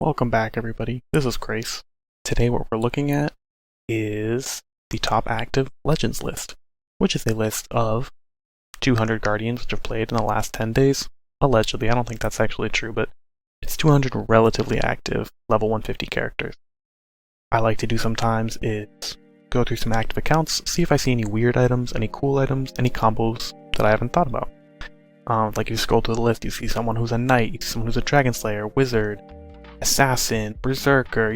Welcome back, everybody. This is Grace. Today what we're looking at is the top active Legends list, which is a list of 200 Guardians which have played in the last 10 days. Allegedly, I don't think that's actually true, but it's 200 relatively active level 150 characters. I like to do sometimes is go through some active accounts, see if I see any weird items, any cool items, any combos that I haven't thought about. Like you scroll through the list, you see someone who's a knight, you see someone who's a dragon slayer, wizard, assassin, berserker,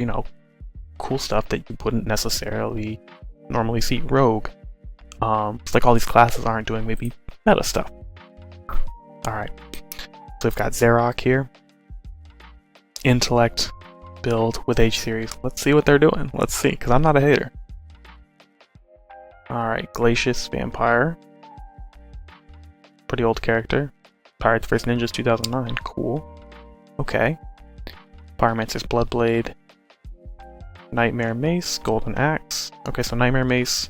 cool stuff that you wouldn't necessarily normally see. Rogue. It's like all these classes aren't doing maybe meta stuff. Alright, so we've got Zarok here. Intellect build with H series. Let's see what they're doing. Let's see, because I'm not a hater. Alright, Glacius Vampire. Pretty old character. Pirates vs. Ninjas 2009. Cool. Okay. Pyromancer's Bloodblade. Nightmare Mace. Golden Axe. Okay, so Nightmare Mace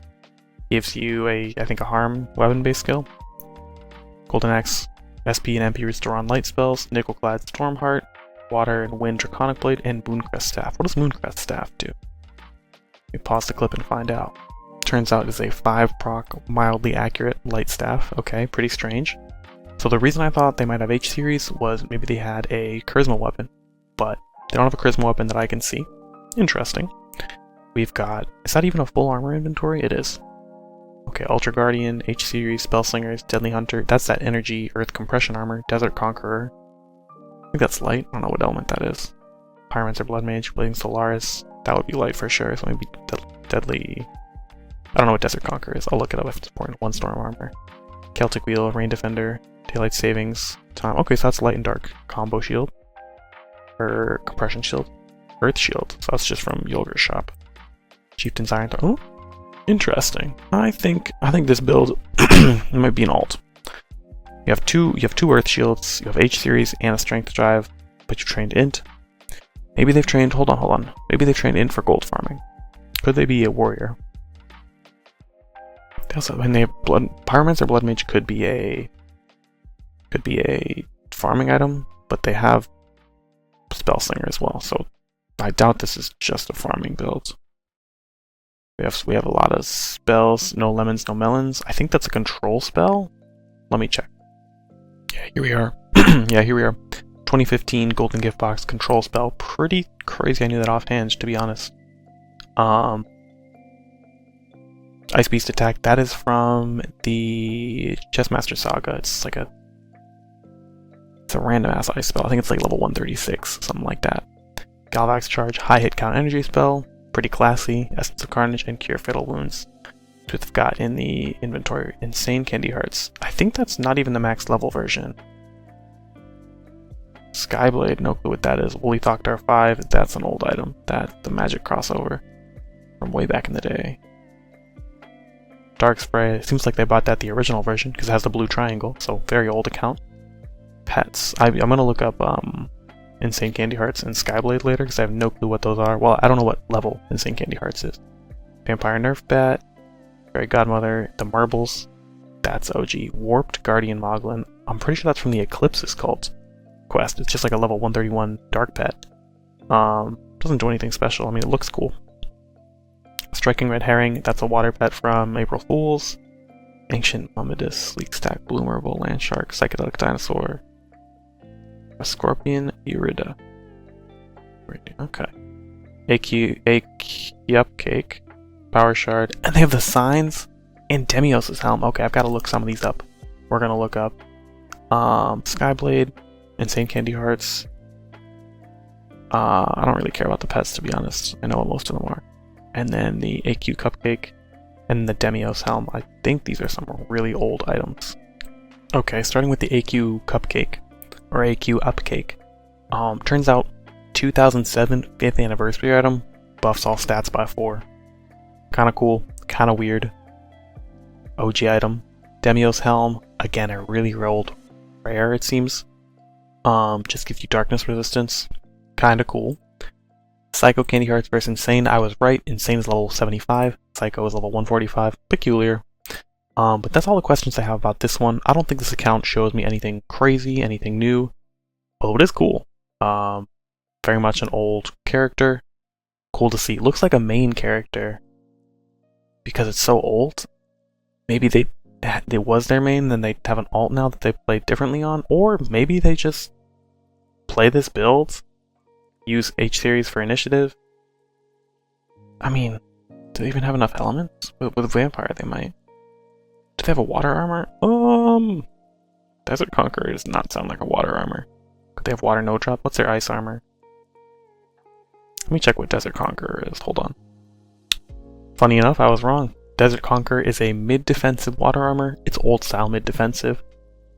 gives you I think a harm weapon-based skill. Golden Axe, SP and MP restore on light spells. Nickelclad Stormheart. Water and Wind Draconic Blade. And Mooncrest Staff. What does Mooncrest Staff do? Let me pause the clip and find out. Turns out it's a 5 proc mildly accurate light staff. Okay, pretty strange. So the reason I thought they might have H series was maybe they had a charisma weapon, but they don't have a charisma weapon that I can see. Interesting. We've got, is that even a full armor inventory? It is. Okay, Ultra Guardian, H series, Spellslingers, Deadly Hunter. That's that energy earth compression armor. Desert Conqueror. I think that's light. I don't know what element that is. Pyromancer Blood Mage, Blazing Solaris. That would be light for sure. So maybe Deadly. I don't know what Desert Conqueror is. I'll look it up if it's important. 1 Storm Armor. Celtic Wheel, Rain Defender, Daylight Savings, Time. Okay, so that's Light and Dark Combo Shield. Or Compression Shield. Earth Shield. So that's just from Yulger's shop. Chieftain's Iron Throne. Oh, interesting. I think this build might be an alt. You have two Earth Shields, you have H series and a Strength Drive, but you've trained Int. Maybe they've trained hold on. Maybe they've trained Int for gold farming. Could they be a warrior? Also, when they have Pyromancer Blood Mage could be a farming item, but they have Spellslinger as well, so I doubt this is just a farming build. We have a lot of spells, no lemons, no melons. I think that's a control spell. Let me check. Yeah, here we are. Yeah, here we are. 2015 Golden Gift Box control spell. Pretty crazy. I knew that offhand, to be honest. Ice Beast Attack, that is from the Chessmaster Saga. It's a random ass ice spell. I think it's like level 136, something like that. Galvax Charge, high hit count energy spell, pretty classy. Essence of Carnage and Cure Fatal Wounds. Which we've got in the inventory. Insane Candy Hearts. I think that's not even the max level version. Skyblade, no clue what that is. Woolly Thokdar 5, that's an old item. That's the magic crossover from way back in the day. Dark Spray, it seems like they bought that the original version because it has the blue triangle, so very old account. Pets, I'm gonna look up Insane Candy Hearts and Skyblade later because I have no clue what those are. Well, I don't know what level Insane Candy Hearts is. Vampire Nerf Bat, Fairy Godmother, the Marbles, that's OG. Warped Guardian Moglin, I'm pretty sure that's from the Eclipse's Cult quest. It's just like a level 131 Dark Pet. Doesn't do anything special. I mean, it looks cool. Striking Red Herring, that's a water pet from April Fools. Ancient Mumidus, Sleek Stack, Bloomerable, Land Shark, Psychedelic Dinosaur. A Scorpion, Eurida. Okay. Cake, Power Shard, and they have the signs and Demios' helm. Okay, I've got to look some of these up. We're gonna look up Skyblade, Insane Candy Hearts. I don't really care about the pets, to be honest. I know what most of them are. And then the AQ Cupcake, and the Demios Helm. I think these are some really old items. Okay, starting with the AQ Cupcake, or AQ Upcake. Turns out 2007 5th anniversary item buffs all stats by 4. Kinda cool, kinda weird. OG item. Demios Helm, again a really old rare it seems. Just gives you darkness resistance. Kinda cool. Psycho Candy Hearts versus Insane. I was right. Insane is level 75. Psycho is level 145. Peculiar. But that's all the questions I have about this one. I don't think this account shows me anything crazy, anything new. Oh, it is cool. Very much an old character. Cool to see. Looks like a main character because it's so old. Maybe they was their main, then they have an alt now that they play differently on, or maybe they just play this build, use H series for initiative. I mean, do they even have enough elements? With Vampire, they might. Do they have a water armor? Desert Conqueror does not sound like a water armor. Could they have water no drop? What's their ice armor? Let me check what Desert Conqueror is. Hold on. Funny enough, I was wrong. Desert Conqueror is a mid-defensive water armor. It's old style mid-defensive.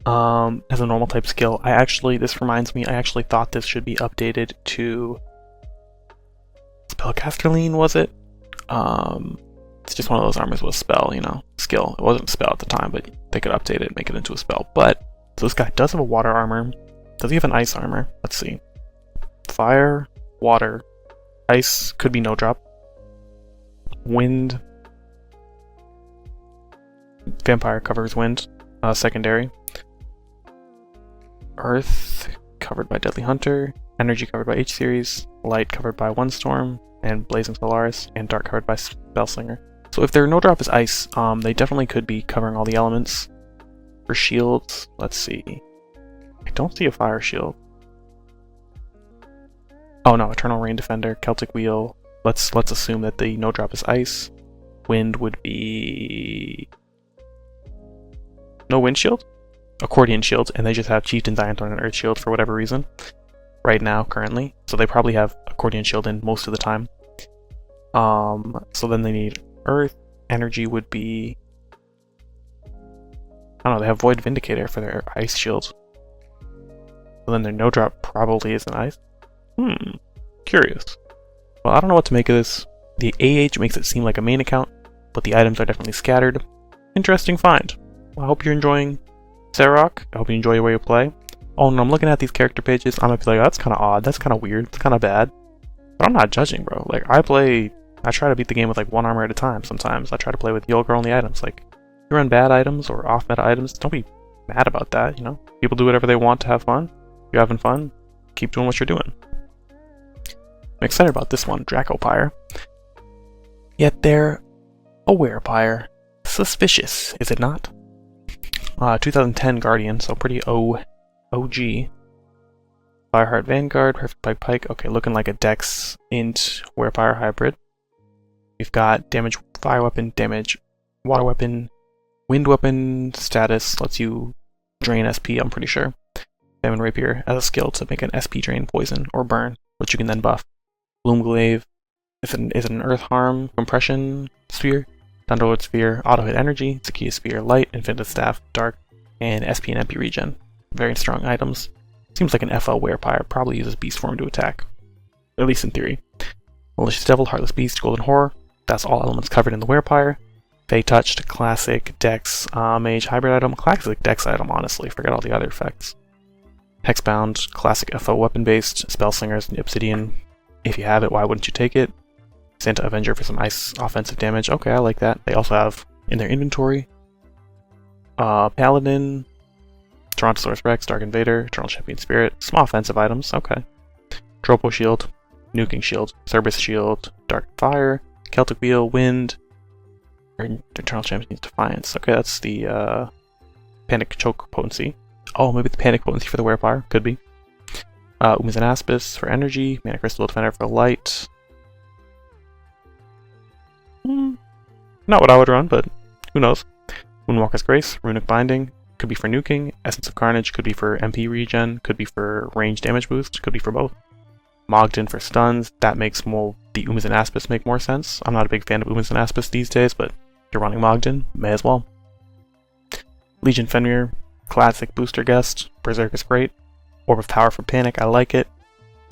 Has a normal type skill. This reminds me, I actually thought this should be updated to Spellcaster Lean, was it? It's just one of those armors with a spell, you know, skill. It wasn't a spell at the time, but they could update it, make it into a spell. But, so this guy does have a water armor. Does he have an ice armor? Let's see. Fire, water, ice, could be no drop. Wind. Vampire covers wind, secondary. Earth, covered by Deadly Hunter. Energy covered by H series. Light covered by One Storm. And Blazing Solaris. And Dark covered by Spellslinger. So if their no drop is ice, they definitely could be covering all the elements. For shields, let's see. I don't see a fire shield. Oh no, Eternal Rain Defender, Celtic Wheel. Let's assume that the no drop is ice. Wind would be no wind shield? Accordion shield, and they just have Chieftain's Iron Thorn and Earth Shield for whatever reason. Right now, currently. So they probably have Accordion Shield in most of the time. So then they need Earth. Energy would be... I don't know, they have Void Vindicator for their Ice Shield. So then their no drop probably is an ice. Curious. Well, I don't know what to make of this. The AH makes it seem like a main account, but the items are definitely scattered. Interesting find. Well, I hope you're enjoying Sarok. I hope you enjoy the way you play. Oh, and I'm looking at these character pages, I'm gonna be like, oh, that's kind of odd, that's kind of weird, it's kind of bad. But I'm not judging, bro. Like, I try to beat the game with like one armor at a time sometimes. I try to play with Yolgr only items. Like, if you run bad items or off-meta items, don't be mad about that, you know? People do whatever they want to have fun. If you're having fun, keep doing what you're doing. I'm excited about this one, Dracopyre. Yet they're a werepyre. Suspicious, is it not? 2010 Guardian, so pretty OG. Fireheart Vanguard, Perfect Pike. Okay, looking like a Dex Int werepyre hybrid. We've got damage fire weapon, damage water weapon, wind weapon status lets you drain SP, I'm pretty sure. Famine Rapier as a skill to make an SP drain poison or burn, which you can then buff. Gloomglaive is an earth harm compression sphere. Thunderlord Sphere, Auto Hit Energy, Zakia Sphere, Light, Infinite Staff, Dark, and SP and MP regen. Very strong items. Seems like an FL werepyre, probably uses Beast Form to attack. At least in theory. Malicious Devil, Heartless Beast, Golden Horror. That's all elements covered in the werepyre. Fey Touched, Classic, Dex, Mage, Hybrid item. Classic Dex item, honestly. Forget all the other effects. Hexbound, Classic FO weapon based. Spellslingers and Obsidian. If you have it, why wouldn't you take it? Santa Avenger for some ice offensive damage. Okay, I like that. They also have in their inventory Paladin, Tyrannosaurus Rex, Dark Invader, Eternal Champion Spirit, small offensive items. Okay. Tropo Shield, Nuking Shield, Cerberus Shield, Dark Fire, Celtic Wheel, Wind, Eternal Champion's Defiance. Okay, that's the Panic Choke potency. Oh, maybe the Panic potency for the werepyre. Could be. Umis and Aspis for energy, Mana Crystal Defender for light. Not what I would run, but who knows. Moonwalker's Grace, Runic Binding, could be for nuking. Essence of Carnage could be for MP regen, could be for range damage boost, could be for both. Mogden for stuns, that makes more the Umis and Aspis make more sense. I'm not a big fan of Umis and Aspis these days, but if you're running Mogden, may as well. Legion Fenrir, classic booster guest. Berserk is great. Orb of Power for Panic, I like it.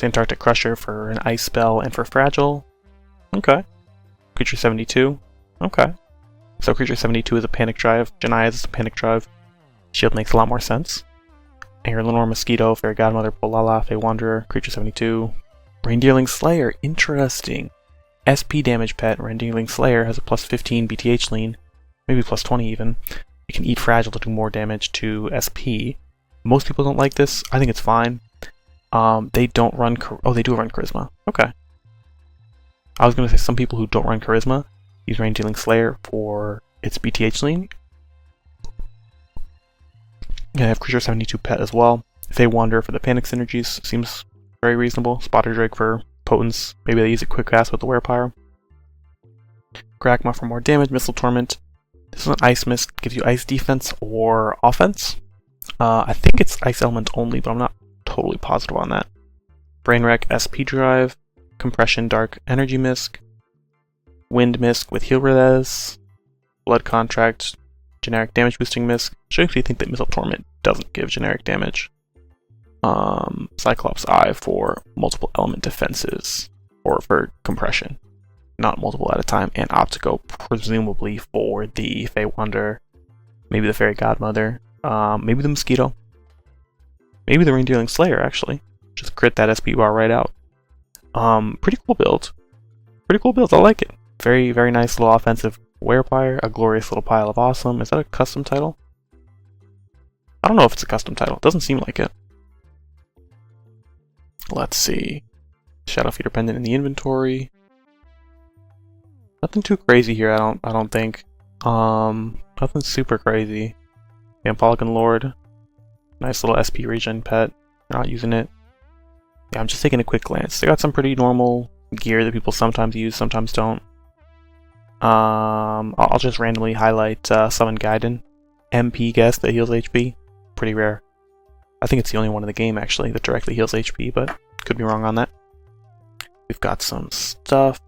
Antarctic Crusher for an ice spell and for fragile. Okay. Creature 72. Okay. So Creature 72 is a panic drive. Janiyah is a panic drive. Shield makes a lot more sense. Anger Lenore Mosquito, Fairy Godmother, Polala, Fey Wanderer, Creature 72. Reindeerling Slayer, interesting. SP damage pet, Reindeerling Slayer has a plus 15 BTH lean, maybe plus 20 even. It can eat fragile to do more damage to SP. Most people don't like this. I think it's fine. They don't run, oh, they do run Charisma. Okay. I was going to say some people who don't run Charisma use Rain Dealing Slayer for its BTH lean. Yeah, I have Creature 72 Pet as well. Fey Wanderer for the Panic synergies seems very reasonable. Spotter Drake for Potence. Maybe they use it quick cast with the Werepyre. Gragma for more damage. Missile Torment. This is an Ice Mist. Gives you Ice defense or offense. I think it's Ice Element only, but I'm not totally positive on that. Brain Wreck SP Drive. Compression Dark Energy Mist. Wind Mist with Heal Res. Blood Contract. Generic damage boosting Mist. I actually think that Missile Torment doesn't give generic damage. Cyclops Eye for multiple element defenses, or for compression, not multiple at a time, and Optico presumably for the Fey Wanderer, maybe the Fairy Godmother, maybe the Mosquito, maybe the Rain Dealing Slayer actually. Just crit that SP bar right out. Pretty cool build. Pretty cool build, I like it. Very, very nice little offensive Werepyre, a glorious little pile of awesome. Is that a custom title? I don't know if it's a custom title. It doesn't seem like it. Let's see. Shadow Feeder Pendant in the inventory. Nothing too crazy here, I don't think. Nothing super crazy. Yeah, Polygon Lord. Nice little SP regen pet. Not using it. Yeah, I'm just taking a quick glance. They got some pretty normal gear that people sometimes use, sometimes don't. I'll just randomly highlight Summon Gaiden. MP guest that heals HP. Pretty rare. I think it's the only one in the game actually that directly heals HP, but could be wrong on that. We've got some stuff.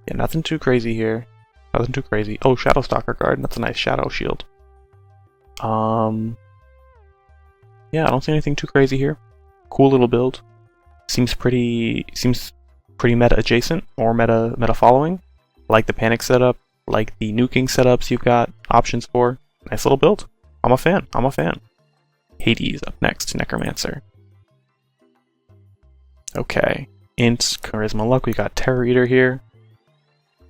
Yeah, nothing too crazy here. Nothing too crazy. Oh, Shadow Stalker Guard. That's a nice shadow shield. Yeah, I don't see anything too crazy here. Cool little build. Seems pretty meta adjacent or meta following. Like the Panic setup, like the nuking setups you've got options for. Nice little build. I'm a fan. I'm a fan. Hades up next, Necromancer. Okay. Int, Charisma Luck, we got Terror Eater here.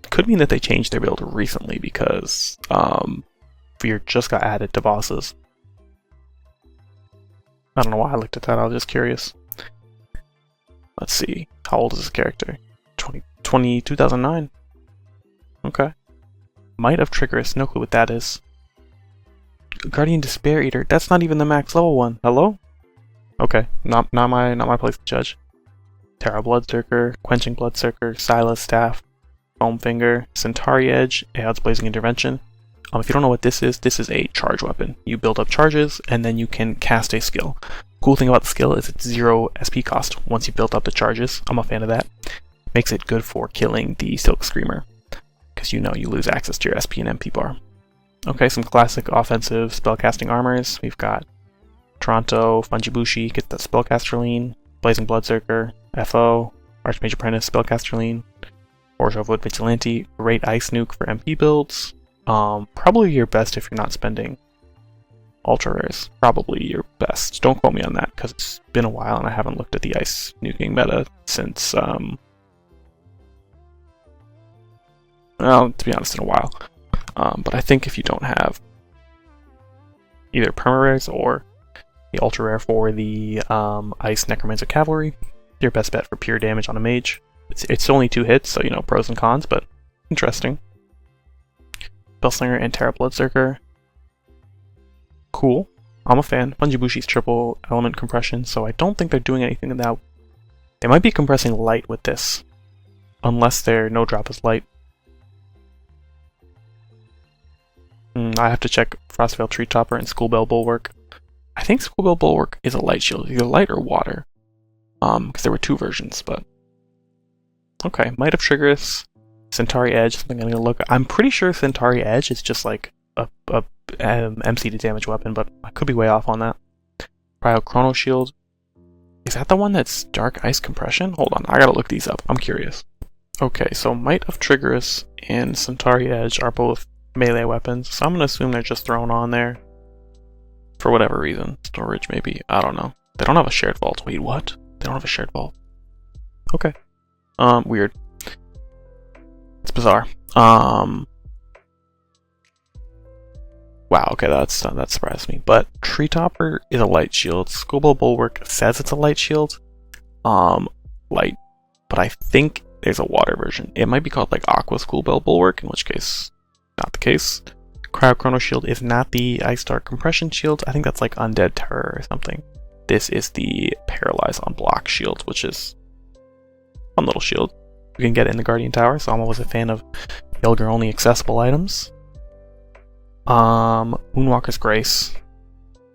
Could mean that they changed their build recently because Fear just got added to bosses. I don't know why I looked at that, I was just curious. Let's see. How old is this character? 2009? Okay. Might of Triggerous, no clue what that is. Guardian Despair Eater, that's not even the max level one. Hello? Okay, not my place to judge. Terra Bloodseeker, Quenching Bloodseeker, Silas Staff, Foam Finger, Centauri Edge, Aeod's Blazing Intervention. If you don't know what this is a charge weapon. You build up charges, and then you can cast a skill. Cool thing about the skill is it's 0 SP cost once you build up the charges. I'm a fan of that. Makes it good for killing the Silk Screamer, because you know you lose access to your SP and MP bar. Okay, some classic offensive spellcasting armors. We've got Toronto, Fungibushi, get the spellcaster lean, Blazing Bloodseeker, FO, Archmage Apprentice, spellcaster lean, Forge of Wood Vigilante, great Ice Nuke for MP builds. Probably your best if you're not spending ultra rares. Probably your best. Don't quote me on that because it's been a while and I haven't looked at the Ice Nuking meta since, well, to be honest, in a while. But I think if you don't have either perma rares or the ultra rare for the Ice Necromancer Cavalry, your best bet for pure damage on a mage. It's only 2 hits, so you know, pros and cons, but interesting. Spellslinger and Terra Bloodseeker. Cool. I'm a fan. Fungibushi's triple element compression, so I don't think they're doing anything that. They might be compressing light with this, unless their no drop is light. I have to check Frostveil Tree Topper and Schoolbell Bulwark. I think Schoolbell Bulwark is a light shield, either light or water. Because there were 2 versions, but okay. Might of Triggerous, Centauri Edge, something I'm gonna look at. I'm pretty sure Centauri Edge is just like a MC to damage weapon, but I could be way off on that. Cryo Chrono Shield. Is that the one that's Dark Ice Compression? Hold on, I gotta look these up. I'm curious. Okay, so Might of Triggerous and Centauri Edge are both melee weapons, so I'm gonna assume they're just thrown on there for whatever reason. Storage, maybe. I don't know. They don't have a shared vault. Wait, what? They don't have a shared vault. Okay. Weird. It's bizarre. Wow, okay, that surprised me. But Tree Topper is a light shield. Schoolboy Bulwark says it's a light shield. Light. But I think there's a water version. It might be called like Aqua Schoolboy Bulwark, in which case, not the case. Cryo Chrono Shield is not the Ice Dark Compression Shield. I think that's like Undead Terror or something. This is the Paralyze on Block Shield, which is a fun little shield. You can get it in the Guardian Tower, so I'm always a fan of Yelger only accessible items. Moonwalker's Grace.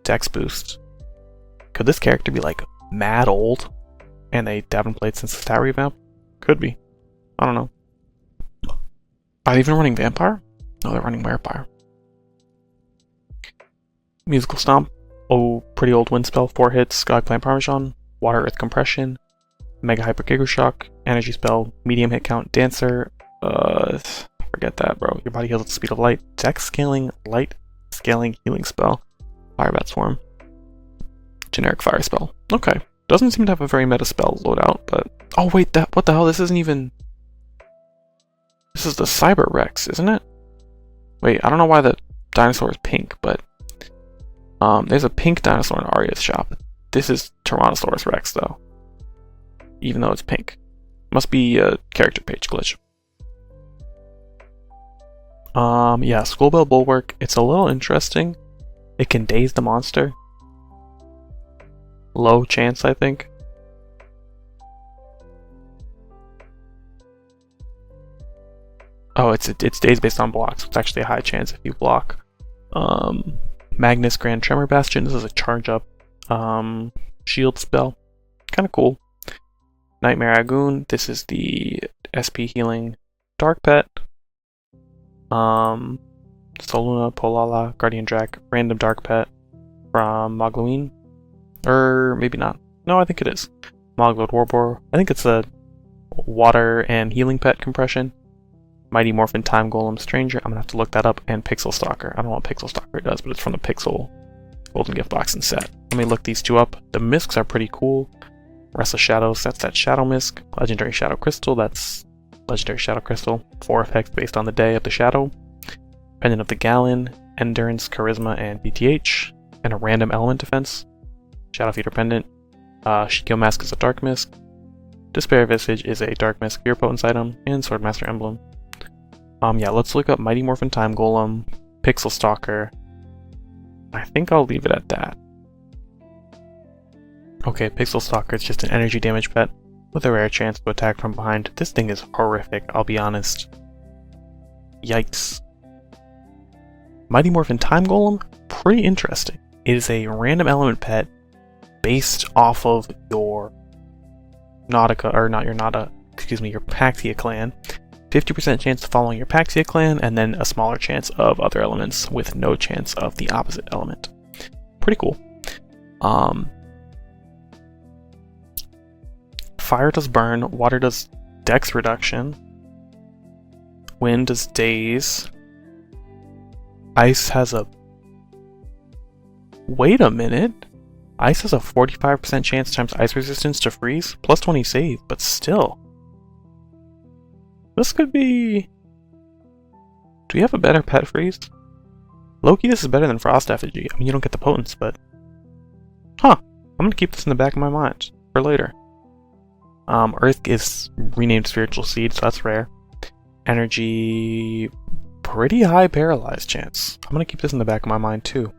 Dex boost. Could this character be like mad old? And they haven't played since the stat revamp? Could be. I don't know. Are they even running Vampire? No, they're running Werepire. Musical Stomp. Oh, pretty old wind spell. 4 hits. God Clan Parmesan. Water Earth Compression. Mega Hyper Giga Shock. Energy spell. Medium hit count. Dancer. Forget that, bro. Your body heals at the speed of light. Dex scaling. Light scaling healing spell. Fire Bat Swarm. Generic fire spell. Okay. Doesn't seem to have a very meta spell loadout, but... Oh wait, what the hell? This isn't even... This is the Cyber Rex, isn't it? Wait, I don't know why the dinosaur is pink, but... there's a pink dinosaur in Arya's shop. This is Tyrannosaurus Rex, though. Even though it's pink. Must be a character page glitch. Yeah, Schoolboy Bulwark. It's a little interesting. It can daze the monster. Low chance, I think. Oh, it's dazed based on blocks. It's actually a high chance if you block. Magnus Grand Tremor Bastion. This is a charge up shield spell. Kind of cool. Nightmare Agoon. This is the SP healing Dark Pet. Soluna, Polala, Guardian Drac, random Dark Pet from Mogluine. Or maybe not. No, I think it is. Moglode Warboar. I think it's a water and healing pet compression. Mighty Morphin Time Golem Stranger. I'm gonna have to look that up. And Pixel Stalker. I don't know what Pixel Stalker does, but it's from the Pixel Golden Gift Box and set. Let me look these two up. The Misks are pretty cool. Restless Shadows, that's that Shadow Misk. Legendary Shadow Crystal, that's Legendary Shadow Crystal. 4 effects based on the day of the shadow. Pendant of the Gallon, Endurance, Charisma, and BTH. And a random element defense. Shadow Feeder Pendant. Shikyo Mask is a Dark Misk. Despair Visage is a Dark Misk Fear Potence item. And Swordmaster Emblem. Yeah, let's look up Mighty Morphin Time Golem, Pixel Stalker. I think I'll leave it at that. Okay, Pixel Stalker is just an energy damage pet with a rare chance to attack from behind. This thing is horrific, I'll be honest. Yikes. Mighty Morphin Time Golem? Pretty interesting. It is a random element pet based off of your Nautica, or not your Nautica, excuse me, your Paxia clan. 50% chance of following your Paxia clan, and then a smaller chance of other elements with no chance of the opposite element. Pretty cool. Fire does burn, water does dex reduction, wind does daze, ice has a... Wait a minute! Ice has a 45% chance times ice resistance to freeze, plus 20 save, but still. This could be... Do we have a better pet freeze? Loki, this is better than Frost Effigy. I mean, you don't get the potence, but... Huh. I'm gonna keep this in the back of my mind for later. Earth is renamed Spiritual Seed, so that's rare. Energy... Pretty high paralyzed chance. I'm gonna keep this in the back of my mind, too.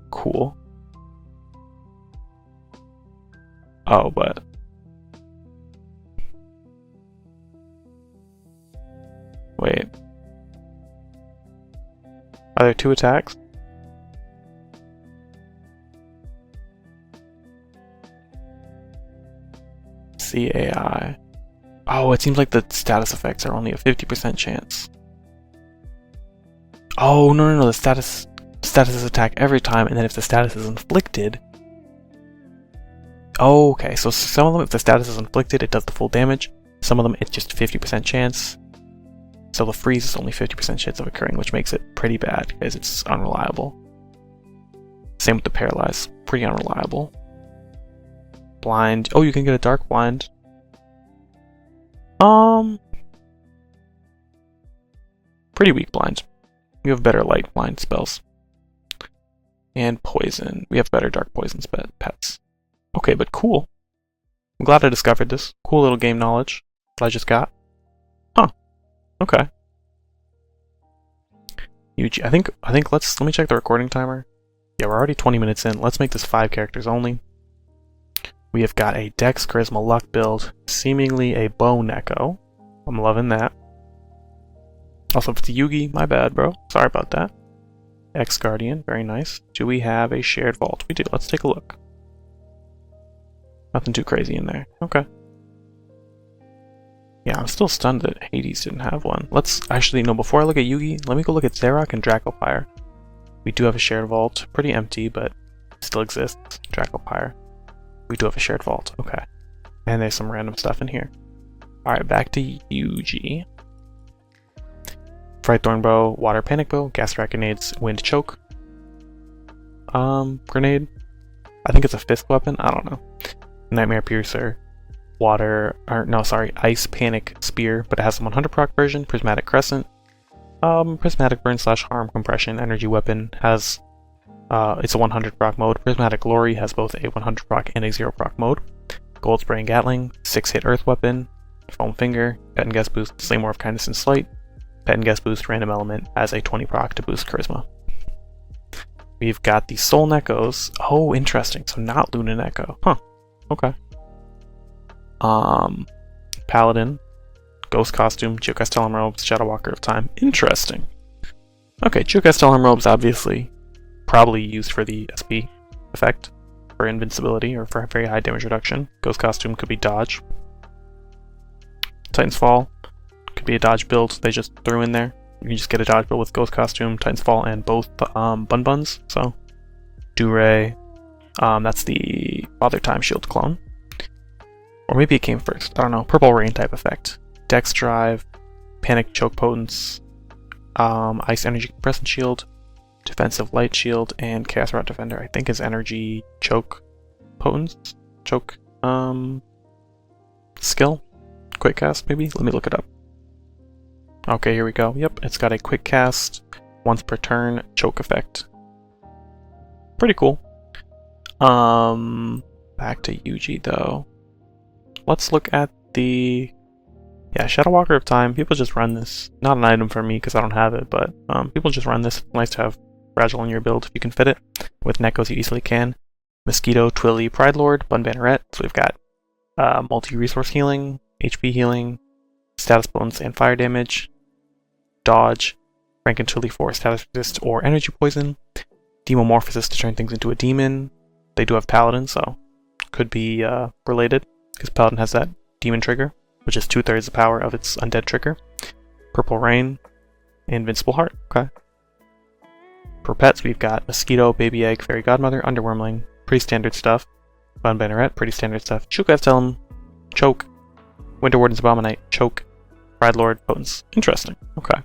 Cool. Oh, but... Wait. Are there 2 attacks? CAI. Oh, it seems like the status effects are only a 50% chance. Oh, no, the statuses attack every time, and then if the status is inflicted... Oh, okay, so some of them, if the status is inflicted, it does the full damage. Some of them, it's just 50% chance. So the freeze is only 50% chance of occurring, which makes it pretty bad, because it's unreliable. Same with the paralyze. Pretty unreliable. Blind. Oh, you can get a dark blind. Pretty weak blind. You have better light blind spells. And poison. We have better dark poison pets. Okay, but cool. I'm glad I discovered this. Cool little game knowledge that I just got. Huh. Okay. Huge. I think let me check the recording timer. Yeah, we're already 20 minutes in. Let's make this 5 characters only. We have got a Dex Charisma Luck build, seemingly a bow Neko. I'm loving that. Also, if it's a Yugi, my bad, bro. Sorry about that. Ex-Guardian, very nice. Do we have a shared vault? We do. Let's take a look. Nothing too crazy in there. Okay. Yeah, I'm still stunned that Hades didn't have one. Let's actually, no, before I look at Yugi, let me go look at Zarok and Dracopyre. We do have a shared vault. Pretty empty, but still exists. Dracopyre. We do have a shared vault. Okay. And there's some random stuff in here. Alright, back to Yugi. Fright Thornbow, Water Panic Bow, Gas Rat Grenades, Wind Choke. Grenade. I think it's a 5th weapon. I don't know. Nightmare Piercer. Ice Panic Spear, but it has a 100 proc version. Prismatic Crescent. Prismatic Burn / Harm Compression Energy Weapon has it's a 100 proc mode. Prismatic Glory has both a 100 proc and a 0 proc mode. Gold Spray and Gatling, 6-hit Earth Weapon. Foam Finger, Pet and Guest Boost, Slaymore of Kindness and Slight. Pet and Guest Boost, Random Element, has a 20 proc to boost Charisma. We've got the Soul Nekos. Oh, interesting. So not Luna Neko. Huh. Okay. Paladin, Ghost Costume, Geocastellum Robes, Shadow Walker of Time. Interesting. Okay, Geocastellum Robes obviously probably used for the SP effect, for invincibility, or for very high damage reduction. Ghost Costume could be dodge. Titan's Fall could be a dodge build they just threw in there. You can just get a dodge build with Ghost Costume, Titan's Fall, and both Bun Buns. So, Duray, that's the Father Time Shield clone. Or maybe it came first. I don't know. Purple Rain type effect. Dex Drive, Panic Choke Potence, Ice Energy Compressant Shield, Defensive Light Shield, and Chaos Rot Defender. I think is Energy Choke Potence? Choke, skill? Quick Cast, maybe? Let me look it up. Okay, here we go. Yep, it's got a Quick Cast, once per turn, choke effect. Pretty cool. Back to Yugi, though. Let's look at the... Yeah, Shadow Walker of Time. People just run this. Not an item for me because I don't have it, but people just run this. Nice to have Fragile in your build if you can fit it. With Nekos you easily can. Mosquito, Twilly, Pride Lord, Bun Banneret. So we've got multi-resource healing, HP healing, status bonus and fire damage, dodge, Rank and Twilly for status resist or energy poison, Demomorphosis to turn things into a demon. They do have Paladin, so could be related. Because Paladin has that demon trigger, which is 2/3 the power of its undead trigger. Purple Rain, Invincible Heart. Okay. For pets, we've got Mosquito, Baby Egg, Fairy Godmother, Underwormling. Pretty standard stuff. Bun Banneret, pretty standard stuff. Geocastellum, Choke. Winter Warden's Abominate, Choke. Pride Lord, Potence. Interesting. Okay.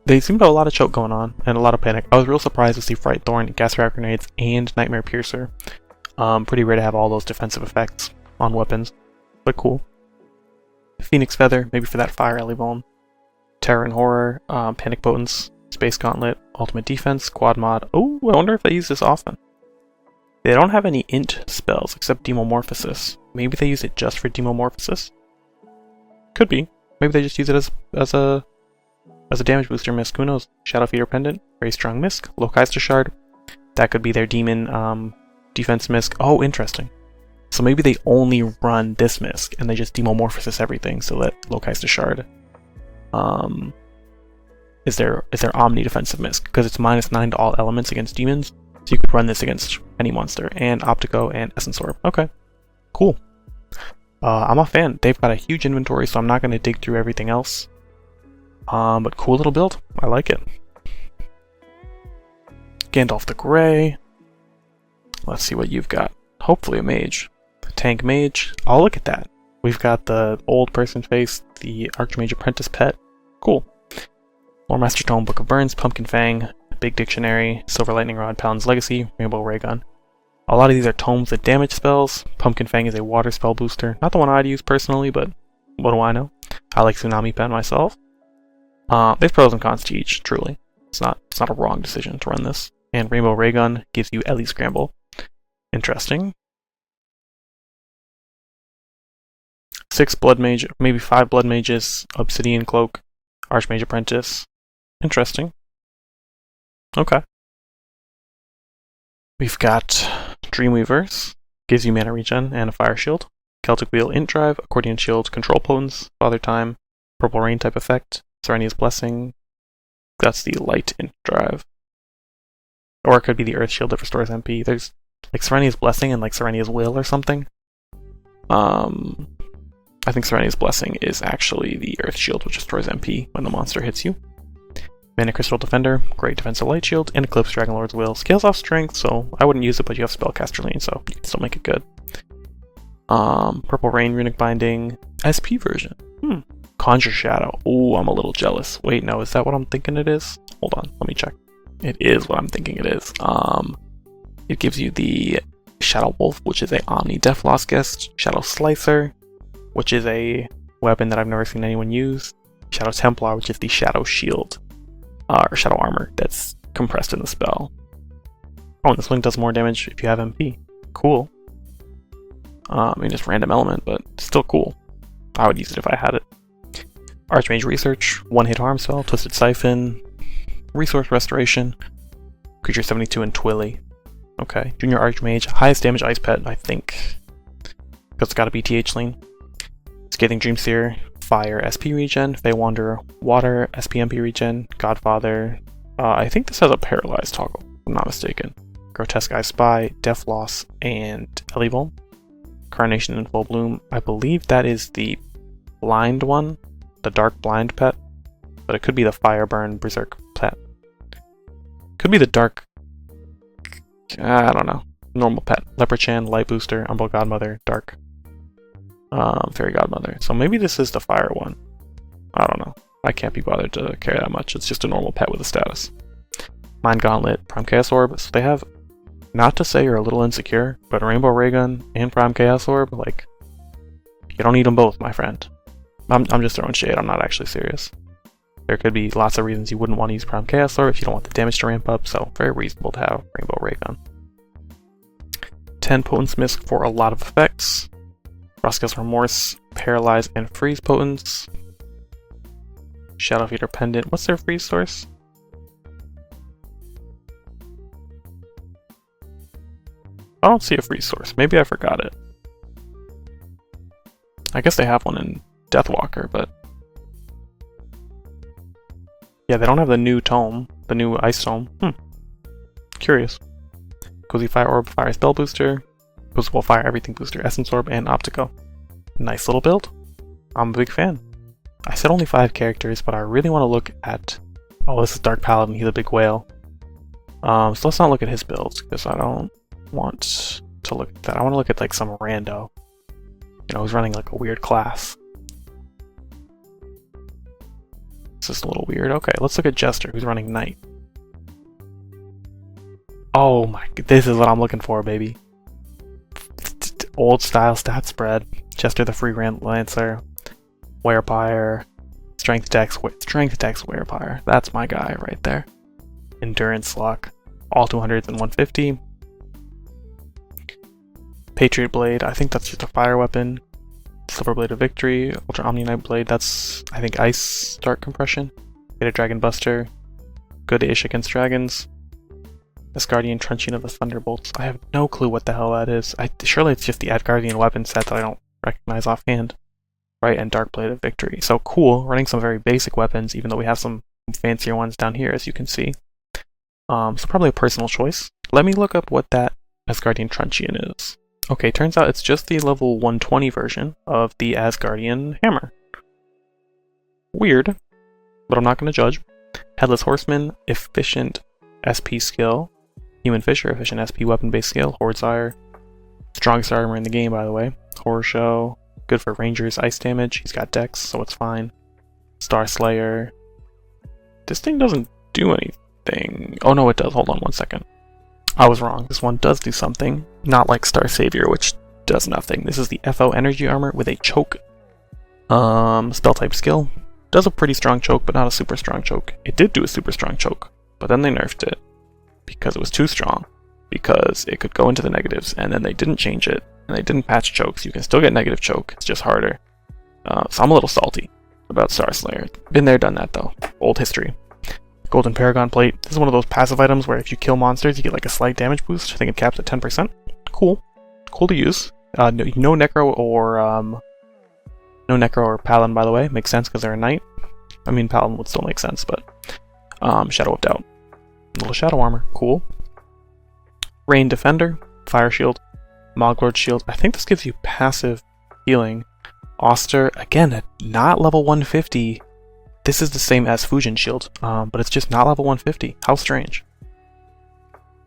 They seem to have a lot of choke going on, and a lot of panic. I was real surprised to see Fright Thorn, Gas Rat Grenades, and Nightmare Piercer. Pretty rare to have all those defensive effects on weapons, but cool. Phoenix Feather, maybe for that fire alley bone. Terror and Horror, Panic Potence, Space Gauntlet, Ultimate Defense, Quad Mod. Oh, I wonder if they use this often. They don't have any int spells except Demomorphosis. Maybe they use it just for Demomorphosis? Could be. Maybe they just use it as a damage booster misc. Who knows? Shadow Feeder Pendant, very strong misc. Lokaister Shard, that could be their demon defense misc. Oh, interesting. So maybe they only run this misc and they just Demomorphosis everything so that Lokaister Shard is their Omni defensive misc, because it's -9 to all elements against demons. So you could run this against any monster, and Optico and Essence Orb. Okay, cool. I'm a fan. They've got a huge inventory, so I'm not going to dig through everything else. But cool little build. I like it. Gandalf the Grey. Let's see what you've got. Hopefully a mage. Tank mage. Oh, look at that. We've got the old person face, the Archmage Apprentice pet. Cool. Lore Master Tome, Book of Burns, Pumpkin Fang, Big Dictionary, Silver Lightning Rod, Paladin's Legacy, Rainbow Ray Gun. A lot of these are tomes with damage spells. Pumpkin Fang is a water spell booster. Not the one I'd use personally, but what do I know? I like Tsunami Pen myself. There's pros and cons to each, truly. It's not a wrong decision to run this. And Rainbow Ray Gun gives you Ellie Scramble. Interesting. 6 Blood Mage, maybe 5 Blood Mages, Obsidian Cloak, Archmage Apprentice. Interesting. Okay. We've got Dreamweavers, gives you mana regen and a fire shield. Celtic Wheel Int Drive, Accordion Shield, Control Potence, Father Time, Purple Rain type effect, Serenia's Blessing. That's the light Int Drive. Or it could be the Earth Shield that restores MP. There's like Serenia's Blessing and like Serenia's Will or something. I think Serenia's Blessing is actually the Earth Shield, which restores MP when the monster hits you. Mana Crystal Defender, great defensive light shield, and Eclipse Dragonlord's Will. Scales off strength, so I wouldn't use it, but you have Spellcaster Lane, so you can still make it good. Purple Rain, Runic Binding, SP version. Conjure Shadow. Ooh, I'm a little jealous. Wait, no, is that what I'm thinking it is? Hold on, let me check. It is what I'm thinking it is. It gives you the Shadow Wolf, which is a Omni Deathloss Guest, Shadow Slicer, which is a weapon that I've never seen anyone use, Shadow Templar, which is the Shadow Shield, or Shadow Armor that's compressed in the spell. Oh, and this one does more damage if you have MP. Cool. I mean, it's random element, but still cool. I would use it if I had it. Archmage Research, 1-hit harm spell, Twisted Siphon, Resource Restoration, Creature 72 and Twilly. Okay, Junior Archmage, highest damage Ice Pet, I think, because it's got a BTH lane. Scathing Dreamseer, Fire SP regen, Fey Wanderer, Water SP MP regen, Godfather. I think this has a Paralyzed toggle, if I'm not mistaken. Grotesque Eye Spy, Death Loss, and Elevol. Carnation in Full Bloom. I believe that is the blind one, the Dark Blind pet, but it could be the Fireburn Berserk pet. Could be the Dark. I don't know. Normal pet. Leprechaun, Light Booster, Umbral Godmother, Dark. Fairy Godmother. So maybe this is the fire one. I don't know. I can't be bothered to carry that much. It's just a normal pet with a status. Mind Gauntlet, Prime Chaos Orb. So they have, not to say you're a little insecure, but Rainbow Ray Gun and Prime Chaos Orb, like, you don't need them both, my friend. I'm just throwing shade. I'm not actually serious. There could be lots of reasons you wouldn't want to use Prime Chaos Orb if you don't want the damage to ramp up, so very reasonable to have Rainbow Ray Gun. 10 Potence Misc for a lot of effects. Roskill's Remorse, Paralyze and Freeze Potence. Shadow Feeder Pendant. What's their freeze source? I don't see a freeze source. Maybe I forgot it. I guess they have one in Deathwalker, but yeah, they don't have the new tome, the new Ice Tome. Curious. Cozy Fire Orb, Fire Spell Booster, Cozy Fire Everything Booster, Essence Orb, and Optico. Nice little build. I'm a big fan. I said only 5 characters, but I really want to look at... Oh, this is Dark Paladin, he's a big whale. So let's not look at his builds, because I don't want to look at that. I want to look at like some rando. You know, who's running like a weird class. This is a little weird. Okay, let's look at Jester, who's running Knight. Oh my, this is what I'm looking for, baby. Old style stat spread. Jester the Free Lancer. Werepire. Strength Dex Werepire. That's my guy right there. Endurance Lock. All 200s and 150. Patriot Blade. I think that's just a fire weapon. Silver Blade of Victory. Ultra Omni Knight Blade. That's, I think, Ice Dark Compression. Get a Dragon Buster. Good-ish against dragons. Asgardian Truncheon of the Thunderbolts. I have no clue what the hell that is. Surely it's just the Asgardian weapon set that I don't recognize offhand. Right, and Dark Blade of Victory. So cool, running some very basic weapons, even though we have some fancier ones down here, as you can see. So probably a personal choice. Let me look up what that Asgardian Truncheon is. Okay, turns out it's just the level 120 version of the Asgardian Hammer. Weird, but I'm not going to judge. Headless Horseman, efficient SP skill. Human Fisher, efficient SP weapon-based skill. Horde's strongest armor in the game, by the way. Horror Show, good for Ranger's ice damage. He's got Dex, so it's fine. Star Slayer. This thing doesn't do anything. Oh no, it does. Hold on one second. I was wrong. This one does do something. Not like Star Savior, which does nothing. This is the FO Energy Armor with a choke. Spell type skill. Does a pretty strong choke, but not a super strong choke. It did do a super strong choke, but then they nerfed it because it was too strong, because it could go into the negatives, and then they didn't change it, and they didn't patch chokes. You can still get negative choke, it's just harder. So I'm a little salty about Star Slayer. Been there, done that though. Old history. Golden Paragon Plate. This is one of those passive items where if you kill monsters, you get like a slight damage boost. I think it caps at 10%. Cool. Cool to use. No Necro or Paladin, by the way. Makes sense because they're a knight. I mean, Paladin would still make sense, but Shadow of Doubt. Little Shadow Armor. Cool. Rain Defender. Fire Shield. Moglord Shield. I think this gives you passive healing. Auster, again, at not level 150. This is the same as Fujin Shield, but it's just not level 150. How strange.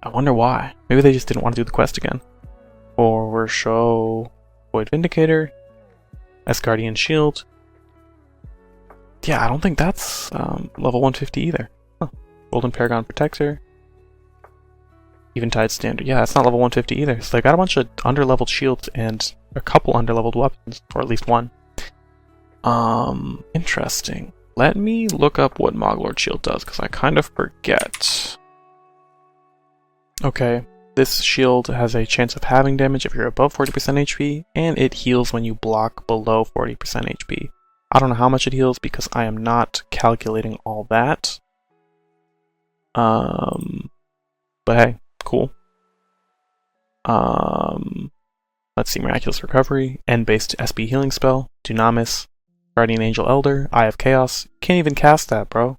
I wonder why. Maybe they just didn't want to do the quest again. Or show Void Vindicator. Asgardian Shield. Yeah, I don't think that's level 150 either. Huh. Golden Paragon Protector. Eventide Standard. Yeah, that's not level 150 either. So they got a bunch of underleveled shields and a couple underleveled weapons, or at least one. Interesting. Let me look up what Moglord Shield does, because I kind of forget. Okay, this shield has a chance of having damage if you're above 40% HP, and it heals when you block below 40% HP. I don't know how much it heals because I am not calculating all that. But hey, cool. Let's see, Miraculous Recovery, End-based SP healing spell, Dunamis, Guardian Angel Elder, Eye of Chaos. Can't even cast that, bro.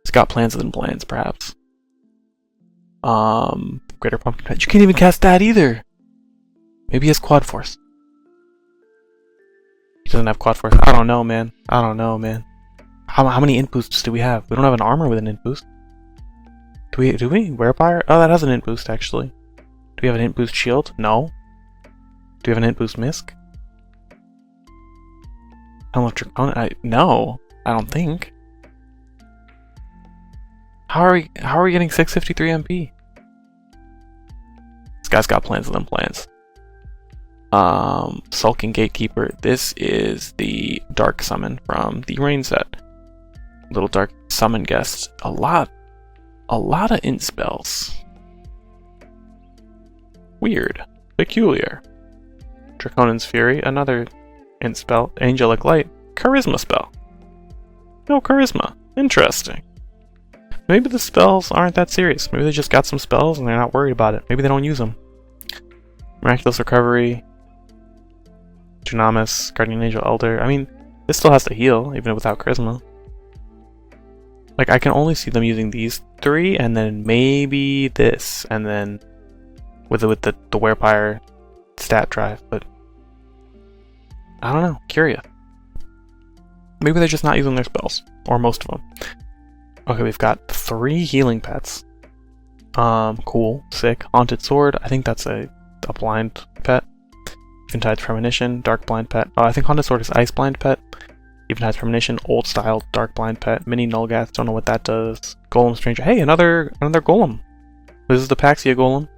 It's got plans within plans, perhaps. Greater Pumpkin Patch. You can't even cast that either! Maybe he has Quad Force. He doesn't have Quad Force. I don't know, man. I don't know, man. How many int boosts do we have? We don't have an armor with an int boost. Do we? Werepire? Oh, that has an int boost, actually. Do we have an int boost shield? No. Do we have an int boost misc? Helm of Draconic? No, I don't think. How are we getting 653 MP? This guy's got plans within plans. Sulking Gatekeeper. This is the Dark Summon from the Rain set. Little Dark Summon guest. A lot of int spells. Weird. Peculiar. Draconan's Fury, another int spell. Angelic Light. Charisma spell. No charisma. Interesting. Maybe the spells aren't that serious. Maybe they just got some spells and they're not worried about it. Maybe they don't use them. Miraculous Recovery. Dunamis. Guardian Angel Elder. I mean, this still has to heal, even without charisma. Like, I can only see them using these three, and then maybe this, and then with the Werepire stat drive, but I don't know. Curious. Maybe they're just not using their spells, or most of them. Okay, we've got 3 healing pets. Cool, sick. Haunted Sword. I think that's a blind pet. Eventide's Premonition, Dark Blind Pet. Oh, I think Haunted Sword is Ice Blind Pet. Eventide's Premonition, Old Style, Dark Blind Pet. Mini Nullgath, don't know what that does. Golem Stranger. Hey, another Golem. This is the Paxia Golem.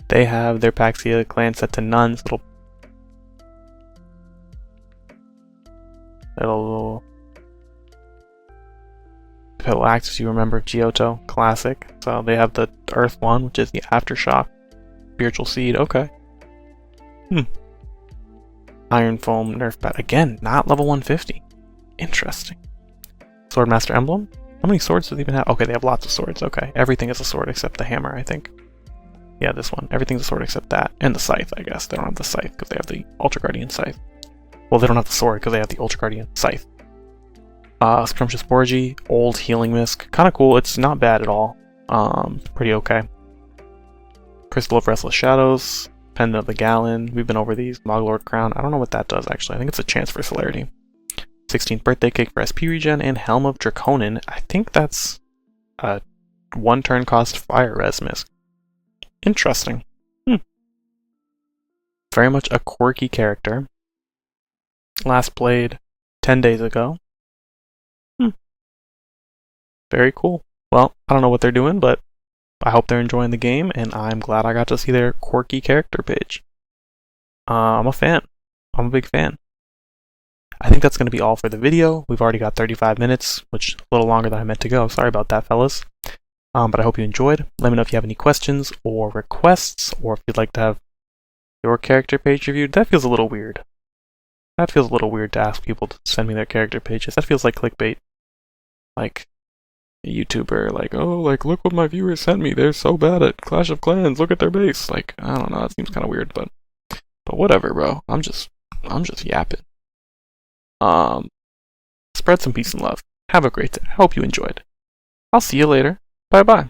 They have their Paxia clan set to none, so it'll act as you remember Giotto. Classic. So they have the Earth one, which is the Aftershock. Spiritual Seed, okay. Iron Foam, Nerf Bat. Again, not level 150. Interesting. Swordmaster Emblem? How many swords do they even have? Okay, they have lots of swords, okay. Everything is a sword except the hammer, I think. Yeah, this one. Everything's a sword except that. And the scythe, I guess. They don't have the scythe because they have the Ultra Guardian Scythe. Well, they don't have the sword because they have the Ultra Guardian Scythe. Scrumptious Borgie, Old Healing Misc. Kind of cool. It's not bad at all. Pretty okay. Crystal of Restless Shadows. Pendant of the Gallon. We've been over these. Moglord Crown. I don't know what that does, actually. I think it's a chance for celerity. 16th Birthday Cake for SP regen. And Helm of Draconin. I think that's a 1 turn cost fire res misc. Interesting. Very much a quirky character. Last played 10 days ago. Very cool. Well, I don't know what they're doing, but I hope they're enjoying the game, and I'm glad I got to see their quirky character page. I'm a fan. I'm a big fan. I think that's going to be all for the video. We've already got 35 minutes, which is a little longer than I meant to go. Sorry about that, fellas. But I hope you enjoyed. Let me know if you have any questions or requests, or if you'd like to have your character page reviewed. That feels a little weird. That feels a little weird to ask people to send me their character pages. That feels like clickbait. Like a YouTuber, like, oh, like, look what my viewers sent me. They're so bad at Clash of Clans. Look at their base. Like, I don't know. That seems kind of weird, but whatever, bro. I'm just yapping. Spread some peace and love. Have a great day. I hope you enjoyed. I'll see you later. Bye-bye.